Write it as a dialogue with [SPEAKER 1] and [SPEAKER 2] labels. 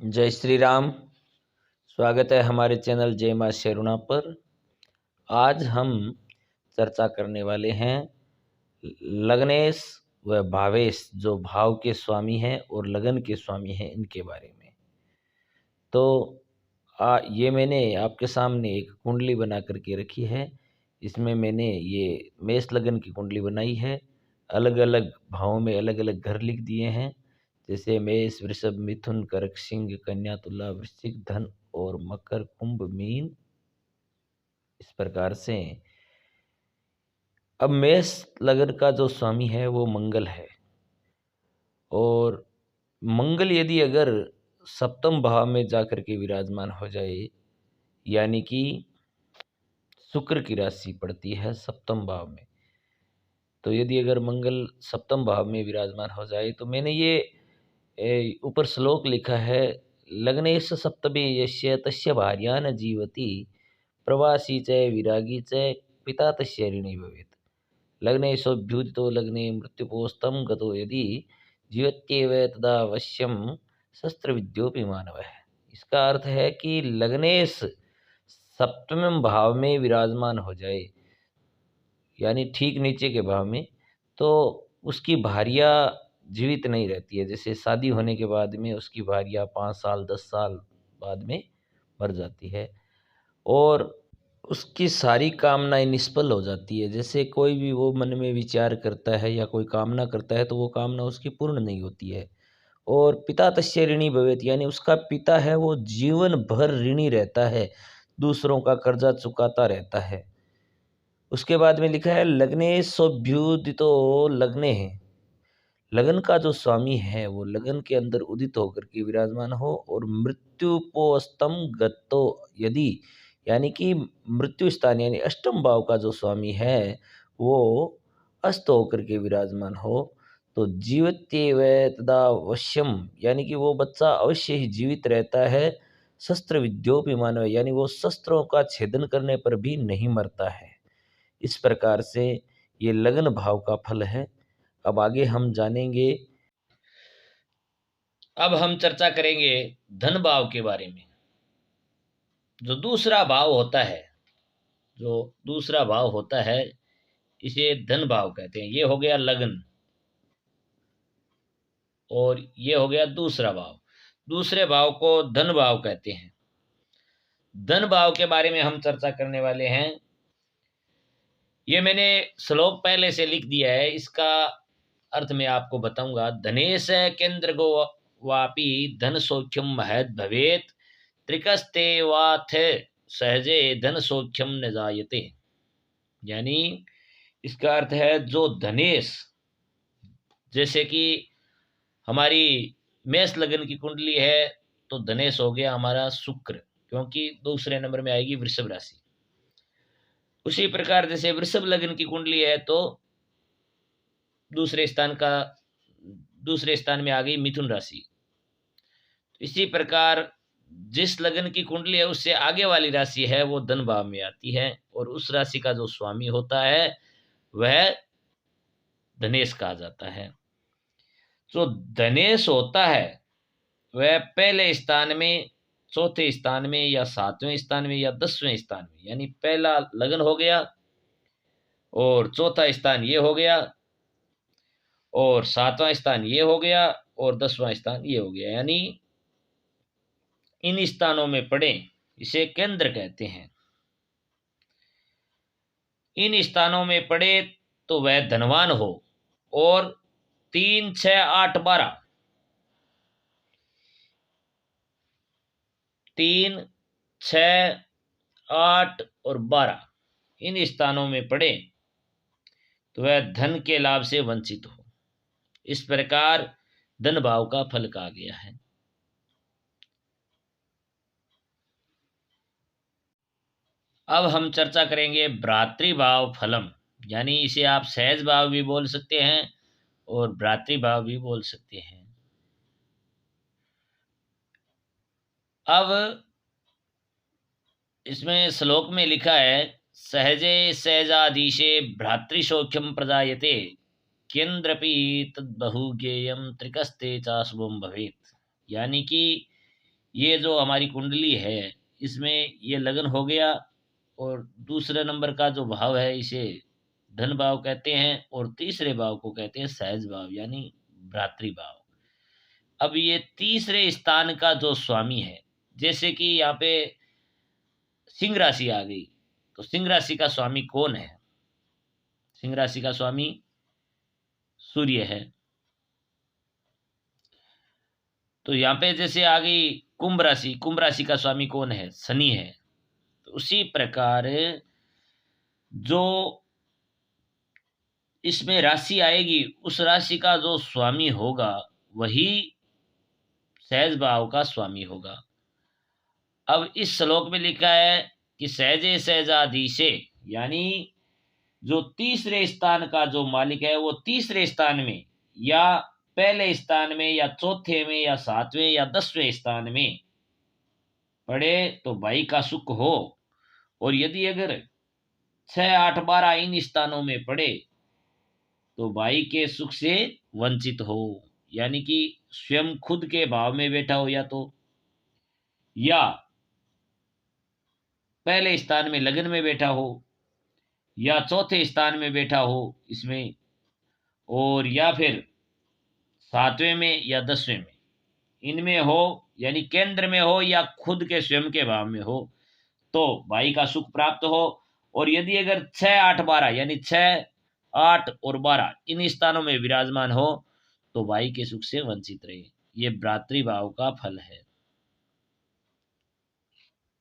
[SPEAKER 1] जय श्री राम। स्वागत है हमारे चैनल जय मां शेरुणा पर। आज हम चर्चा करने वाले हैं लग्नेश व भावेश, जो भाव के स्वामी हैं और लगन के स्वामी हैं, इनके बारे में। तो ये मैंने आपके सामने एक कुंडली बना करके रखी है। इसमें मैंने ये मेष लगन की कुंडली बनाई है। अलग अलग भावों में अलग अलग घर लिख दिए हैं, जैसे मेष, वृषभ, मिथुन, कर्क, सिंह, कन्या, तुला, वृश्चिक, धन और मकर, कुंभ, मीन, इस प्रकार से। अब मेष लगन का जो स्वामी है वो मंगल है, और मंगल यदि अगर सप्तम भाव में जाकर के विराजमान हो जाए, यानी कि शुक्र की राशि पड़ती है सप्तम भाव में, तो यदि अगर मंगल सप्तम भाव में विराजमान हो जाए, तो मैंने ये ऊपर श्लोक लिखा है, लग्नेश सप्तमे यस्य तस्य भार्या न जीवति, प्रवासी च विरागी च पिता तस्य ऋणी भवेत्। लग्नेशोऽभ्युदितो लग्ने मृत्युपोस्तं गतो यदि जीवत्येव तदा अवश्यम शस्त्रविद्योपि मानवः। इसका अर्थ है कि लग्नेश सप्तम भाव में विराजमान हो जाए, यानी ठीक नीचे के भाव में, तो उसकी भार्या जीवित नहीं रहती है। जैसे शादी होने के बाद में उसकी भार्या 5 साल 10 साल बाद में मर जाती है, और उसकी सारी कामनाएं निष्फल हो जाती है। जैसे कोई भी वो मन में विचार करता है या कोई कामना करता है, तो वो कामना उसकी पूर्ण नहीं होती है। और पिता तस्य ऋणी भवेत्, यानी उसका पिता है वो जीवन भर ऋणी रहता है, दूसरों का कर्जा चुकाता रहता है। उसके बाद में लिखा है, लग्ने सोभ्युदितो लग्ने है। लगन का जो स्वामी है वो लगन के अंदर उदित होकर के विराजमान हो, और मृत्युपोस्तम गतो यदि, यानी कि मृत्यु स्थान यानी अष्टम भाव का जो स्वामी है वो अस्त होकर के विराजमान हो, तो जीवत्येव तदा अवश्यम, यानी कि वो बच्चा अवश्य ही जीवित रहता है। शस्त्र विद्योपि मानव, यानी वो शस्त्रों का छेदन करने पर भी नहीं मरता है। इस प्रकार से ये लगन भाव का फल है। अब आगे हम जानेंगे। अब हम चर्चा करेंगे धन भाव के बारे में। जो दूसरा भाव होता है, इसे धन भाव कहते हैं। ये हो गया लगन, और ये हो गया दूसरा भाव। दूसरे भाव को धन भाव कहते हैं। धन भाव के बारे में हम चर्चा करने वाले हैं। ये मैंने श्लोक पहले से लिख दिया है, इसका अर्थ मैं आपको बताऊंगा। धनेश केंद्र गो वापी धन सौख्यम महद भवेत, त्रिकस्ते वाथ सहजे धन सौख्यम न जायते। यानी इसका अर्थ है, जो धनेश, जैसे कि हमारी मेष लगन की कुंडली है, तो धनेश हो गया हमारा शुक्र, क्योंकि दूसरे नंबर में आएगी वृषभ राशि। उसी प्रकार जैसे वृषभ लगन की कुंडली है, तो दूसरे स्थान में आ गई मिथुन राशि। इसी प्रकार जिस लगन की कुंडली है उससे आगे वाली राशि है वो धन भाव में आती है, और उस राशि का जो स्वामी होता है वह धनेश कहा जाता है। जो धनेश होता है वह पहले स्थान में, चौथे स्थान में, या 7वें स्थान में, या 10वें स्थान में, यानी पहला लगन हो गया, और चौथा स्थान ये हो गया, और 7वां स्थान ये हो गया, और 10वां स्थान ये हो गया। यानी इन स्थानों में पड़े, इसे केंद्र कहते हैं। इन स्थानों में पड़े तो वह धनवान हो, और 3, 6, 8, 12, 3, 6, 8 और 12 इन स्थानों में पड़े तो वह धन के लाभ से वंचित हो। इस प्रकार धन भाव का फल कहा गया है। अब हम चर्चा करेंगे भ्रातृभाव फलम, यानी इसे आप सहज भाव भी बोल सकते हैं और भ्रातृभाव भी बोल सकते हैं। अब इसमें श्लोक में लिखा है, सहजे सहजाधीशे भ्रातृसौख्यम प्रजायते, केन्द्रपि तद्बहु ज्ञेयम त्रिकस्ते चा शुभम भवेत्। यानी कि ये जो हमारी कुंडली है इसमें ये लगन हो गया, और दूसरे नंबर का जो भाव है इसे धन भाव कहते हैं, और तीसरे भाव को कहते हैं सहज भाव यानी भ्रातृ भाव। अब ये तीसरे स्थान का जो स्वामी है, जैसे कि यहाँ पे सिंह राशि आ गई, तो सिंह राशि का स्वामी कौन है? सिंह राशि का स्वामी सूर्य है। तो यहाँ पे जैसे आ गई कुंभ राशि, कुंभ राशि का स्वामी कौन है? शनि है। तो उसी प्रकार जो इसमें राशि आएगी उस राशि का जो स्वामी होगा वही सहज भाव का स्वामी होगा। अब इस श्लोक में लिखा है कि सहजे सहजाधीशे, यानी जो तीसरे स्थान का जो मालिक है वो तीसरे स्थान में या पहले स्थान में या चौथे में या सातवें या 10वें स्थान में पड़े तो भाई का सुख हो, और यदि अगर 6, 8, 12 इन स्थानों में पड़े तो भाई के सुख से वंचित हो, यानी कि स्वयं खुद के भाव में बैठा हो, या पहले स्थान में लगन में बैठा हो, या चौथे स्थान में बैठा हो इसमें, और या फिर 7वें में या 10वें में, इनमें हो, यानी केंद्र में हो या खुद के स्वयं के भाव में हो, तो भाई का सुख प्राप्त हो। और यदि अगर 6, 8, 12 यानी 6, 8 और 12 इन स्थानों में विराजमान हो तो भाई के सुख से वंचित रहे। ये भ्रातृभाव का फल है।